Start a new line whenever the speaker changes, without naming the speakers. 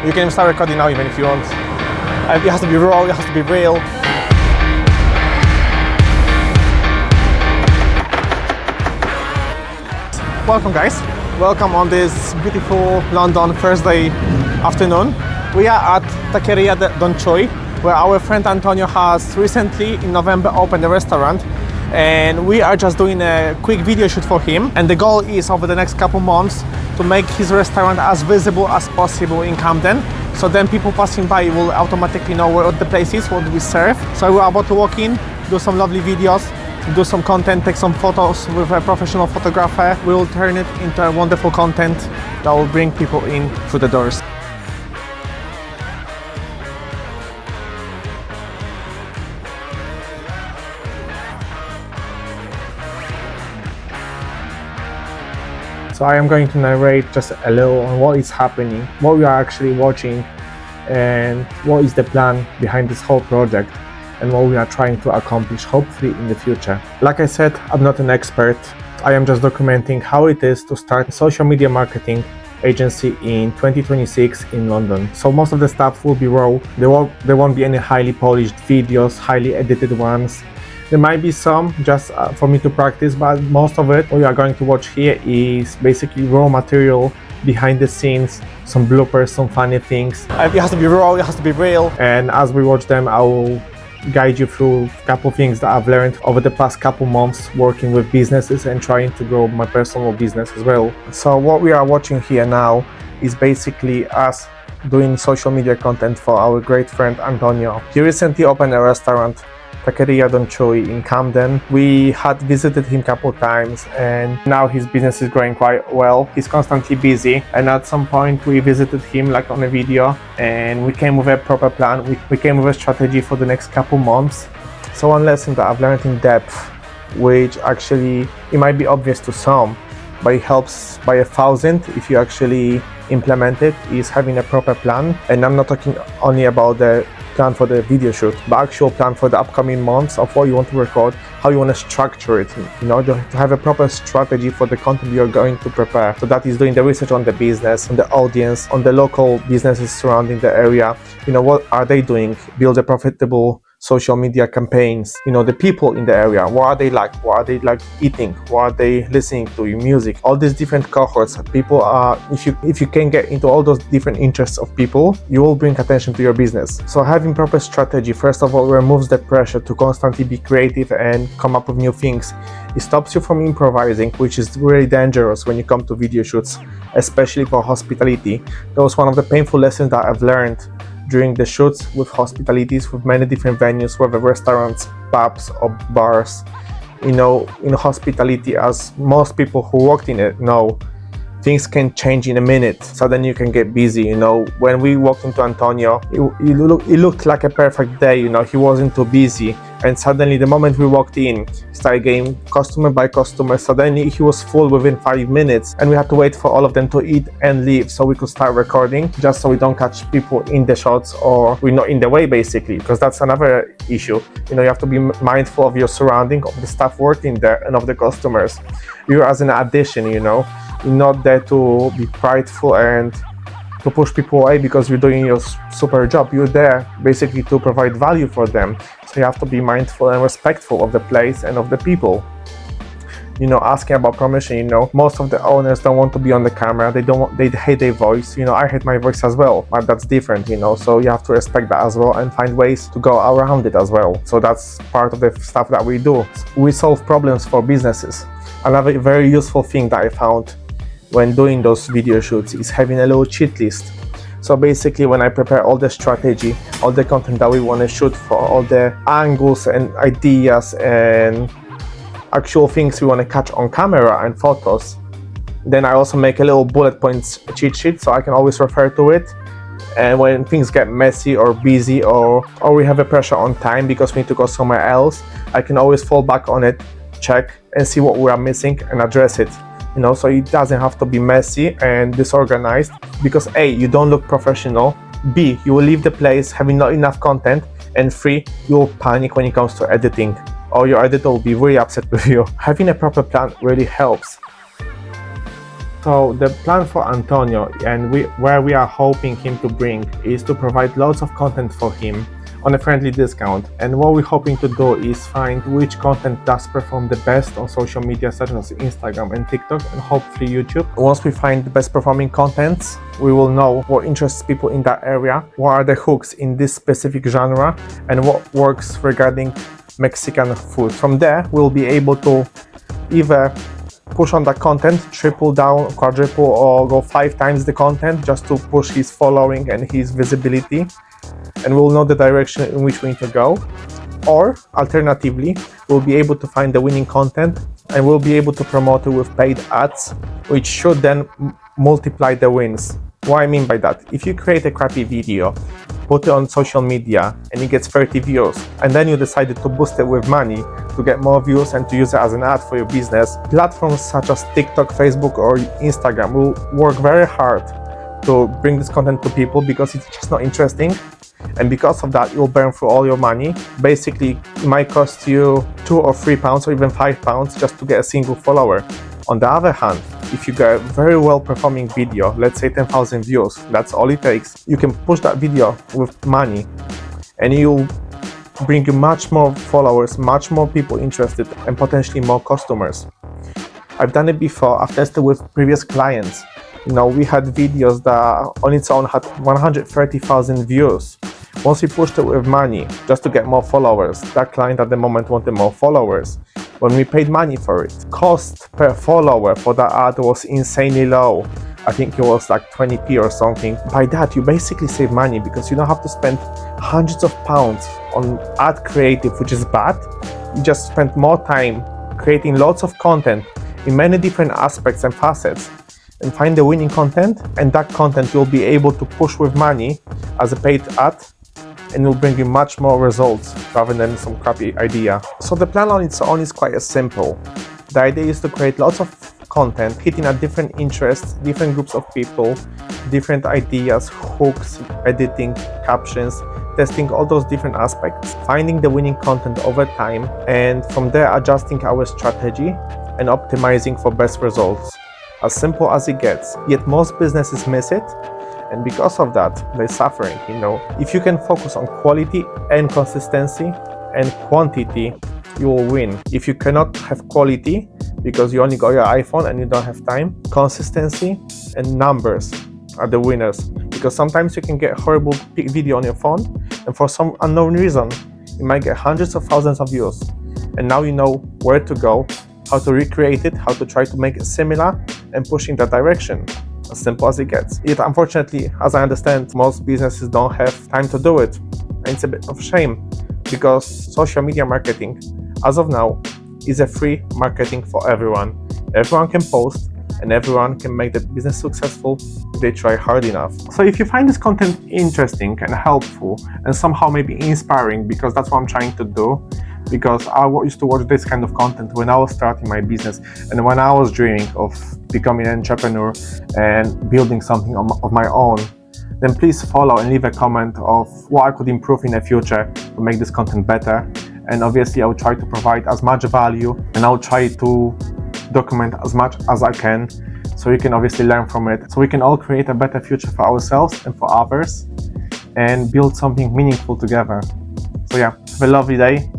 You can start recording now even if you want. It has to be raw, it has to be real. Welcome guys, welcome on this beautiful London Thursday afternoon. We are at Taqueria Don Choi, where our friend Antonio has recently in November opened a restaurant, and we are just doing a quick video shoot for him, and the goal is over the next couple months to make his restaurant as visible as possible in Camden, so then people passing by will automatically know what the place is, what we serve. So we're about to walk in, do some lovely videos, do some content, take some photos with a professional photographer. We will turn it into a wonderful content that will bring people in through the doors. So I am going to narrate just a little on what is happening, what we are actually watching, and what is the plan behind this whole project, and what we are trying to accomplish, hopefully in the future. Like I said, I'm not an expert. I am just documenting how it is to start a social media marketing agency in 2026 in London. So most of the stuff will be raw. There won't be any highly polished videos, highly edited ones. There might be some just for me to practice, but most of it, what you are going to watch here is basically raw material, behind the scenes, some bloopers, some funny things. It has to be raw, it has to be real. And as we watch them, I will guide you through a couple things that I've learned over the past couple months working with businesses and trying to grow my personal business as well. So what we are watching here now is basically us doing social media content for our great friend Antonio. He recently opened a restaurant, Taqueria Don Choi in Camden. We had visited him a couple times, and now his business is growing quite well. He's constantly busy, and at some point we visited him like on a video, and we came with a proper plan. We came with a strategy for the next couple months. So one lesson that I've learned in depth, which actually it might be obvious to some, but it helps by 1,000 if you actually implement it, is having a proper plan. And I'm not talking only about the plan for the video shoot, but actual plan for the upcoming months of what you want to record, how you want to structure it, you know, to have a proper strategy for the content you're going to prepare. So that is doing the research on the business, on the audience, on the local businesses surrounding the area. You know, what are they doing? Build a profitable social media campaigns. You know, the people in the area, what are they like? What are they like eating? What are they listening to? Music, all these different cohorts. People are, if you can get into all those different interests of people, you will bring attention to your business. So having proper strategy, first of all, removes the pressure to constantly be creative and come up with new things. It stops you from improvising, which is really dangerous when you come to video shoots, especially for hospitality. That was one of the painful lessons that I've learned during the shoots with hospitalities, with many different venues, whether restaurants, pubs or bars. You know, in hospitality, as most people who worked in it know, things can change in a minute. Suddenly you can get busy. You know, when we walked into Antonio, it looked like a perfect day. You know, he wasn't too busy, and suddenly the moment we walked in, he started getting customer by customer. Suddenly he was full within 5 minutes, and we had to wait for all of them to eat and leave so we could start recording, just so we don't catch people in the shots or we're not in the way, basically, because that's another issue. You know, you have to be mindful of your surrounding, of the staff working there, and of the customers. You're as an addition, you know. You're not there to be prideful and to push people away because you're doing your super job. You're there basically to provide value for them. So you have to be mindful and respectful of the place and of the people. You know, asking about permission, you know, most of the owners don't want to be on the camera. They hate their voice. You know, I hate my voice as well, but that's different, you know, so you have to respect that as well and find ways to go around it as well. So that's part of the stuff that we do. We solve problems for businesses. Another very useful thing that I found when doing those video shoots is having a little cheat list. So basically, when I prepare all the strategy, all the content that we want to shoot for, all the angles and ideas and actual things we want to catch on camera and photos, then I also make a little bullet points cheat sheet so I can always refer to it. And when things get messy or busy or we have a pressure on time because we need to go somewhere else, I can always fall back on it, check and see what we are missing and address it. You know, so it doesn't have to be messy and disorganized, because A, you don't look professional, B, you will leave the place having not enough content, and 3, you will panic when it comes to editing, or your editor will be really upset with you. Having a proper plan really helps. So the plan for Antonio and where we are hoping him to bring is to provide lots of content for him on a friendly discount. And what we're hoping to do is find which content does perform the best on social media such as Instagram and TikTok and hopefully YouTube. Once we find the best performing contents, we will know what interests people in that area, what are the hooks in this specific genre, and what works regarding Mexican food. From there, we'll be able to either push on that content, triple down, quadruple, or go 5 times the content just to push his following and his visibility, and we'll know the direction in which we need to go. Or alternatively, we'll be able to find the winning content and we'll be able to promote it with paid ads, which should then multiply the wins. What I mean by that, if you create a crappy video, put it on social media and it gets 30 views, and then you decided to boost it with money to get more views and to use it as an ad for your business, platforms such as TikTok, Facebook, or Instagram will work very hard to bring this content to people because it's just not interesting. And because of that, you'll burn through all your money. Basically, it might cost you £2 or £3 or even £5 just to get a single follower. On the other hand, if you get a very well performing video, let's say 10,000 views, that's all it takes. You can push that video with money and you'll bring you much more followers, much more people interested, and potentially more customers. I've done it before. I've tested with previous clients. We had videos that on its own had 130,000 views. Once we pushed it with money just to get more followers, that client at the moment wanted more followers. When we paid money for it, cost per follower for that ad was insanely low. I think it was like 20p or something. By that, you basically save money because you don't have to spend hundreds of pounds on ad creative, which is bad. You just spend more time creating lots of content in many different aspects and facets, and find the winning content, and that content you'll be able to push with money as a paid ad, and will bring you much more results rather than some crappy idea. So the plan on its own is quite simple. The idea is to create lots of content, hitting at different interests, different groups of people, different ideas, hooks, editing, captions, testing all those different aspects, finding the winning content over time, and from there adjusting our strategy and optimizing for best results. As simple as it gets, yet most businesses miss it, and because of that, they're suffering. If you can focus on quality and consistency and quantity, you will win. If you cannot have quality because you only got your iPhone and you don't have time, consistency and numbers are the winners, because sometimes you can get a horrible video on your phone and for some unknown reason, you might get hundreds of thousands of views, and now you know where to go, how to recreate it, how to try to make it similar and push in that direction. As simple as it gets. Yet unfortunately, as I understand, most businesses don't have time to do it. And it's a bit of a shame because social media marketing, as of now, is a free marketing for everyone. Everyone can post and everyone can make the business successful if they try hard enough. So if you find this content interesting and helpful and somehow maybe inspiring, because that's what I'm trying to do, because I used to watch this kind of content when I was starting my business and when I was dreaming of becoming an entrepreneur and building something of my own, then please follow and leave a comment of what I could improve in the future to make this content better. And obviously I will try to provide as much value and I'll try to document as much as I can so you can obviously learn from it, so we can all create a better future for ourselves and for others and build something meaningful together. So yeah, have a lovely day.